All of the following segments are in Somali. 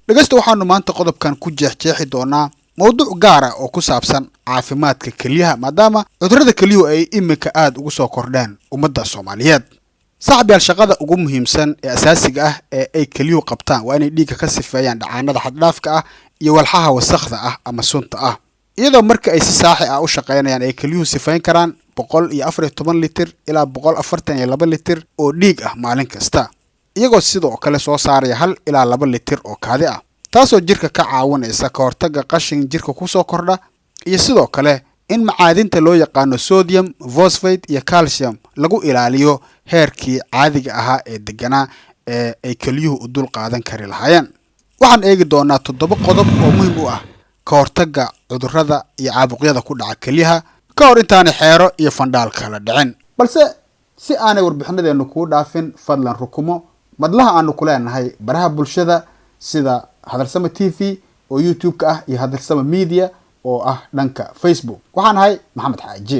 dhageysta waxaanu maanta qodobkan ku jeexjeexi doonaa mowduuc gaar ah oo ku saabsan caafimaadka kaliyaha maadaama cudurrada kaliyuhu ay imika aad ugu soo kordheen ummadda Soomaaliyeed. Saaxiibayaal, shaqada ugu muhiimsan ee asaasiga ah ee ay kaliyuhu qabtaan waa inay dhiigga ka sifeeyaan dhacaanada xad dhaafka ah iyo walxaha wasakhda ah ama sunta ah. iyadoo marka ay si saaxi ah u shaqeynayaan ay kaliyuhu sifeyn karaan 114 litir ilaa 142 litir oo dhiig ah maalin kasta, iyagoo sidoo kale soo saaraya 1 ilaa 2 litir oo kaadi ah, taasoo jirka ka caawinaysa ka hortagga qashin jirka ku soo kordha iyo sidoo kale in macaadinta loo yaqaano sodium, phosphate iyo calcium lagu ilaaliyo heerkii caadiga ahaa ee deganaa ee ay kaliyuhu u dul qaadan kari lahaayeen. waxaan eegi doonaa 7 qodob oo muhiim u ah ka hortagga cudurrada iyo caabuqyada ku dhaca kaliyaha ka hor intaanay xeero iyo fandhaal kala dhicin. balse si aanay warbixinadeenu kuu dhaafin, fadlan rukumo madlaha aanu ku leenahay baraha bulshada sida Hadalsama TV oo YouTube-ka ah iyo Hadalsama Media oo ah dhanka Facebook. waxaan ahay Maxamed Xaaji.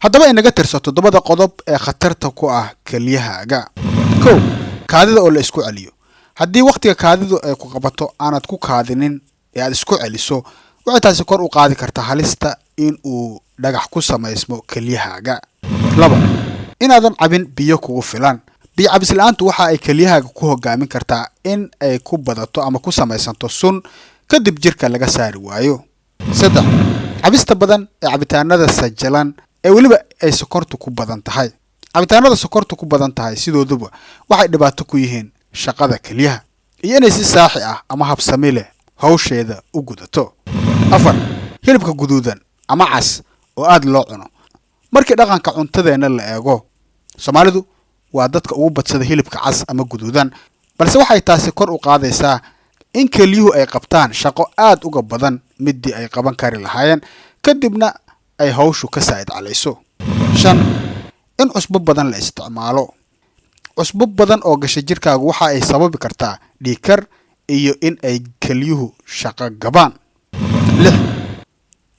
haddaba inaga tirsato 7 qodob ee khatarta ku ah kaliyahaaga. 1. kaadida oo la isku celiyo. haddii waqtiga kaadidu ay ku qabato aanad ku kaadinin ee aad isku celiso, waxay taasi kor u qaadi kartaa halista in uu dhagax ku samaysmo kaliyahaaga. 2. inaadan cabin biyo kugu filan. biyo cabis la'aantu waxa ay kaliyahaaga ku hogaamin kartaa in ay ku badato ama ku samaysanto sun kadib jirka laga saari waayo. 3. cabista badan ee cabitaanada sajalan ee weliba ay sokortu ku badan tahay. cabitaanada sokortu ku badan tahay sidooduba waxay dhibaato ku yihiin shaqada kaliyaha iyo inay si saaxi ah ama habsami leh hawsheeda u gudato. 4. hilibka guduudan ama cas oo aad loo cuno. markii dhaqanka cuntadeena la eego, Soomaalidu waa dadka ugu badsada hilibka cas ama guduudan, balse waxay taasi kor u qaadaysaa in kaliyuhu ay qabtaan shaqo aad uga badan midii ay qaban kari lahaayeen, kadibna ay hawshu ka saa'id calayso. 5. in cusbo badan la isticmaalo. cusbo badan oo gashay jirkaagu waxa ay sababi kartaa dhiig kar iyo in ay kaliyuhu shaqo gabaan. 6.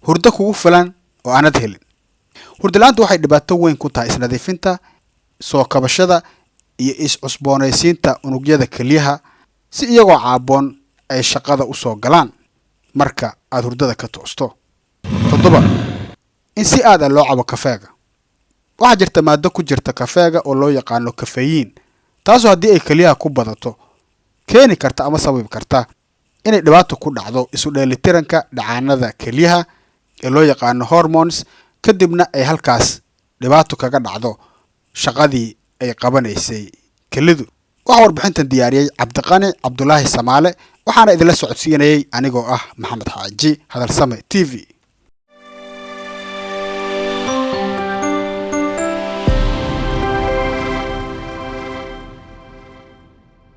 hurdo kugu filan oo aanad helin. hurdo la'aantu waxay dhibaato weyn ku tahay isnadiifinta, soo kabashada iyo is-cusboonaysiinta unugyada kaliyaha si iyagoo caaboon ay shaqada u soo galaan marka aad hurdada ka toosto. 7. in si aad ah loo cabo kafeega. waxaa jirta maado ku jirta kafeega oo loo yaqaano caffeine, taasoo haddii ay kaliyaha ku badato keeni karta ama sababi karta inay dhibaato ku dhacdo isu dheelitiranka dhacaanada kaliyaha ee loo yaqaano hormones, kadibna ay halkaas dhibaato kaga dhacdo shaqadii ay qabanaysay kalidu. waxaa warbixintan diyaariyey Cabdiqani Cabdulaahi Samaale, waxaana idinla socodsiinayay anigoo ah Maxamed Xaaji, Hadalsama TV.